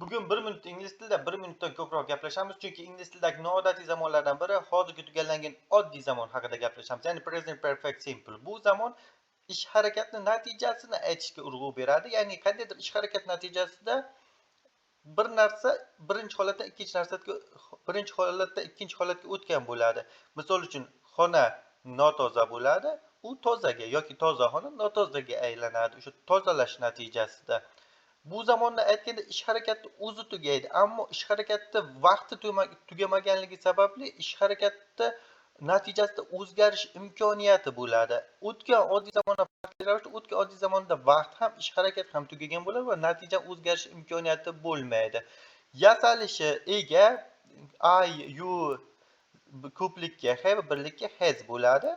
Bugun 1 minut ingliz tilida 1 minutdan ko'proq gaplashamiz, chunki ingliz tilidagi noodatiy zamonlardan biri hozirgi tugallangan oddiy zamon haqida gaplashamiz. Ya'ni present perfect simple. Bu zamon ish harakatni natijasini aytishga urg'u beradi. Ya'ni qandaydir ish harakat natijasida bir narsa birinchi holatdan ikkinchi holatga o'tgan bo'ladi. Misol uchun xona notoza bo'ladi, u tozaga yoki toza xona notozaga aylanadi o'sha tozalash natijasida. Bu zamonda aytganda ish harakati o'zi tugaydi, ammo ish harakati vaqti tugamaganligi sababli ish harakatda natijasida o'zgarish imkoniyati bo'ladi. O'tgan oddiy zamondan farqli ravishda o'tgan oddiy zamonda vaqt ham ish harakati ham tugagan bo'ladi va natija o'zgarish imkoniyati bo'lmaydi. Yasalishi ega I, you ko'plikka, have birlikka has bo'ladi.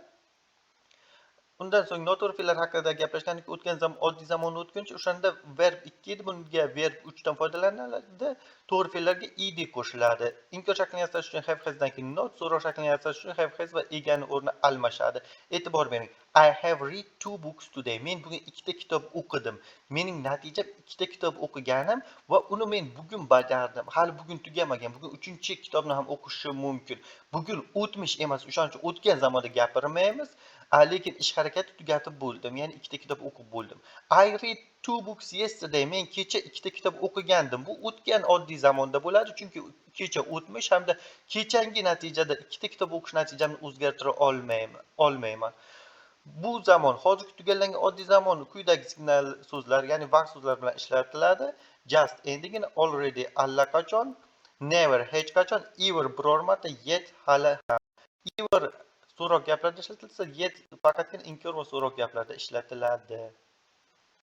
Undan so'ng noto'g'ri fe'llar haqida gaplashgandik. O'tgan oddiy zamonni o'tguncha o'shanda verb 2 edi, bunga verb 3 dan foydalaniladi. To'g'ri fe'llarga ed qo'shiladi. Inkor shaklini yasash uchun have hasdan keyin not, so'roq shaklini yasash uchun have has va egani o'rni almashadi. E'tibor bering. I have read 2 books today. Men bugun 2 ta kitob o'qidim. Mening natijam 2 ta kitob o'qiganim va uni men bugun bajardim. Hali bugun tugamagan. Bugun 3-kitobni ham o'qishim mumkin. Bugun o'tmish emas, o'shaning uchun o'tgan zamonda gapirmaymiz. Lekin ish harakati tugatib bo'ldim, ya'ni 2 ta kitob o'qib bo'ldim. I read 2 books yesterday. Men kecha 2 ta kitob o'qigandim. Bu o'tgan oddiy zamonda bo'ladi, chunki kecha o'tmish hamda kechangi natijada 2 ta kitob o'qish natijamni o'zgartira olmayman. Bu zamon hozirgi tugallangan oddiy zamon quyidagi signal so'zlar, ya'ni vaqt so'zlar bilan ishlatiladi. Just endigina, already allaqachon, never hech qachon, ever biror marta, yet hali ham. Ever so'roq gaplarda ishlatilsa, yet faqatgina inkor va so'roq gaplarda ishlatiladi.